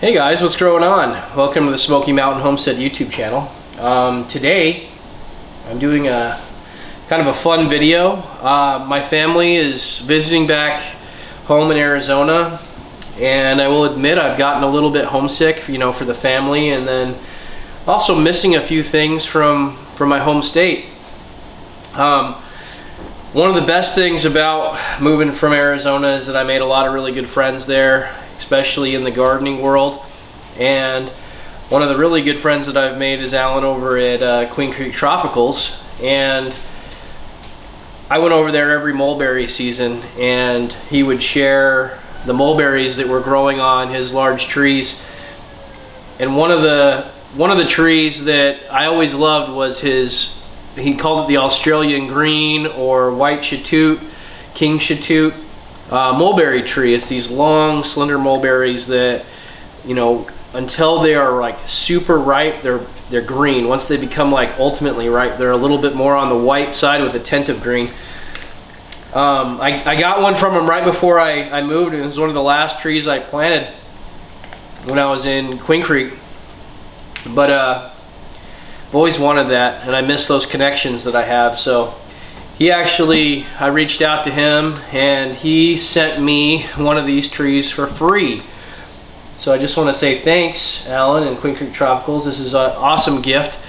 Hey guys, what's going on? Welcome to the Smoky Mountain Homestead YouTube channel. Today I'm doing a kind of a fun video. My family is visiting back home in Arizona, and I will admit I've gotten a little bit homesick, for the family, and then also missing a few things from my home state. One of the best things about moving from Arizona is that I made a lot of really good friends there, especially in the gardening world. And one of the really good friends that I've made is Alan over at Queen Creek Tropicals, and I went over there every mulberry season, and he would share the mulberries that were growing on his large trees. And one of the trees that I always loved was he called it the Australian green or white shatoot, king shatoot mulberry tree. It's these long, slender mulberries that, until they are like super ripe, they're green. Once they become like ultimately ripe, they're a little bit more on the white side with a tint of green. I got one from him right before I moved. It was one of the last trees I planted when I was in Queen Creek. But I've always wanted that, and I miss those connections that I have. So I reached out to him, and he sent me one of these trees for free. So I just want to say thanks, Alan and Queen Creek Tropicals. This is an awesome gift.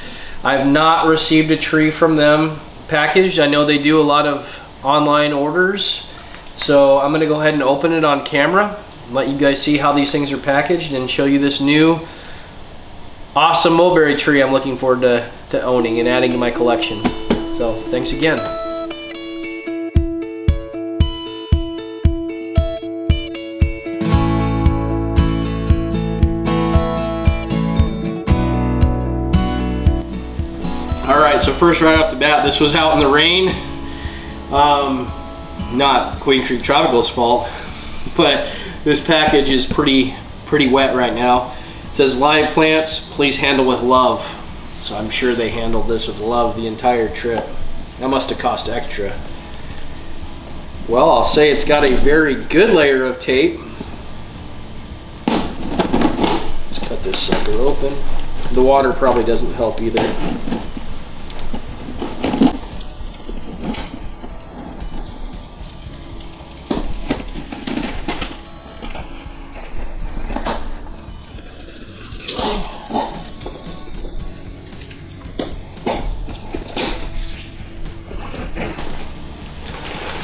I've not received a tree from them packaged. I know they do a lot of online orders. So I'm going to go ahead and open it on camera, let you guys see how these things are packaged, and show you this new awesome mulberry tree I'm looking forward to owning and adding to my collection. So thanks again. Alright, so first, right off the bat, this was out in the rain. Not Queen Creek Tropicals' fault, but this package is pretty wet right now. It says live plants, please handle with love. So I'm sure they handled this with love the entire trip. That must have cost extra. Well, I'll say it's got a very good layer of tape. Let's cut this sucker open. The water probably doesn't help either.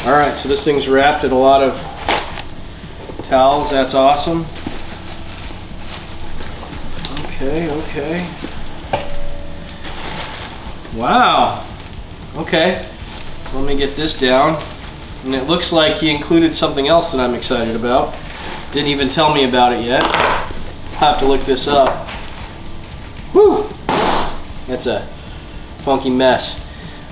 Alright, so this thing's wrapped in a lot of towels. That's awesome. Okay. Wow. Okay. So let me get this down. And it looks like he included something else that I'm excited about. Didn't even tell me about it yet. I'll have to look this up. Whew! That's a funky mess.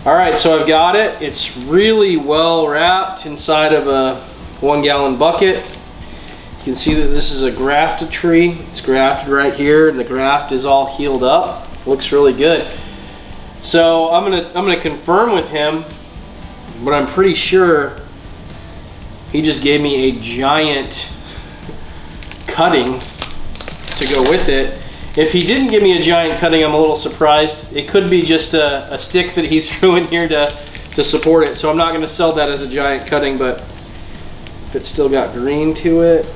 Alright, so I've got it. It's really well wrapped inside of a 1-gallon bucket. You can see that this is a grafted tree. It's grafted right here, and the graft is all healed up. Looks really good. So I'm gonna confirm with him, but I'm pretty sure he just gave me a giant cutting to go with it. If he didn't give me a giant cutting, I'm a little surprised. It could be just a stick that he threw in here to support it. So I'm not going to sell that as a giant cutting, but if it's still got green to it,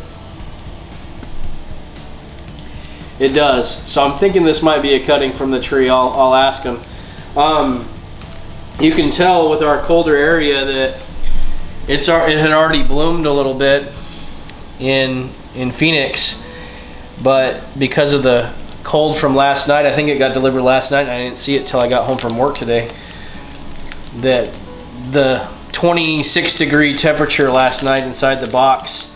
it does. So I'm thinking this might be a cutting from the tree. I'll ask him. You can tell with our colder area that it had already bloomed a little bit in Phoenix, but because of the cold from last night, I think it got delivered last night, and I didn't see it till I got home from work today, that the 26-degree temperature last night inside the box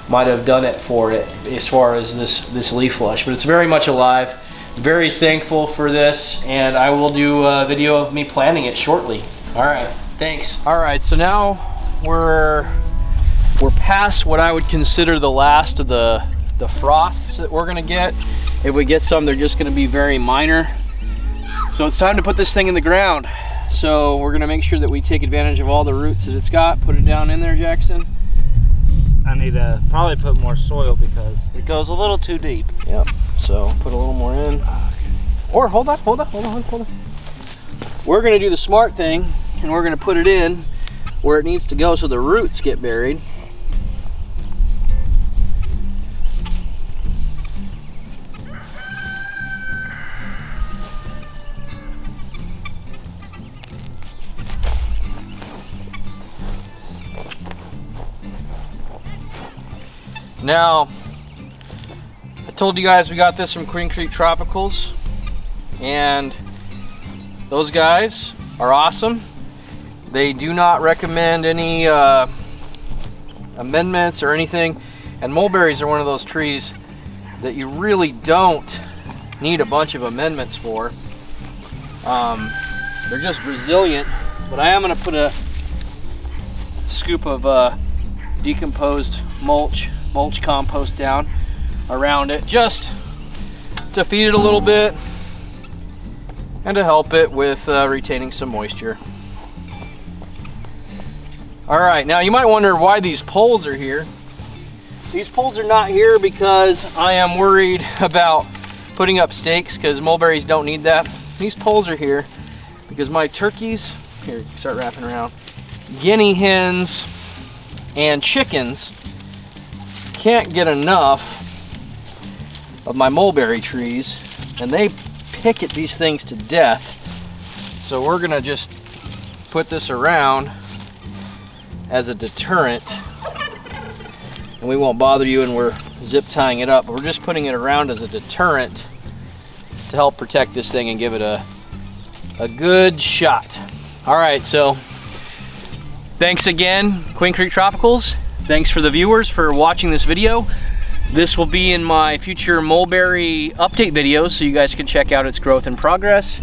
might have done it for it as far as this leaf flush. But it's very much alive. Very thankful for this, and I will do a video of me planting it shortly. Alright, thanks. Alright, so now we're past what I would consider the last of the frosts that we're gonna get. If we get some, they're just gonna be very minor. So it's time to put this thing in the ground. So we're gonna make sure that we take advantage of all the roots that it's got. Put it down in there, Jackson. I need to probably put more soil because it goes a little too deep. Yep. So put a little more in. Or hold on. We're gonna do the smart thing, and we're gonna put it in where it needs to go so the roots get buried. Now, I told you guys we got this from Queen Creek Tropicals, and those guys are awesome. They do not recommend any amendments or anything, and mulberries are one of those trees that you really don't need a bunch of amendments for. They're just resilient, but I am going to put a scoop of decomposed mulch compost down around it, just to feed it a little bit and to help it with retaining some moisture. All right, now you might wonder why these poles are here. These poles are not here because I am worried about putting up stakes, because mulberries don't need that. These poles are here because my turkeys, here, start wrapping around, guinea hens and chickens can't get enough of my mulberry trees, and they pick at these things to death. So we're gonna just put this around as a deterrent, and we won't bother you, and we're zip tying it up, but we're just putting it around as a deterrent to help protect this thing and give it a good shot. All right, so thanks again, Queen Creek Tropicals. Thanks for the viewers for watching this video. This will be in my future mulberry update videos, so you guys can check out its growth and progress.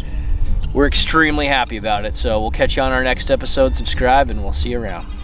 We're extremely happy about it, so we'll catch you on our next episode. Subscribe, and we'll see you around.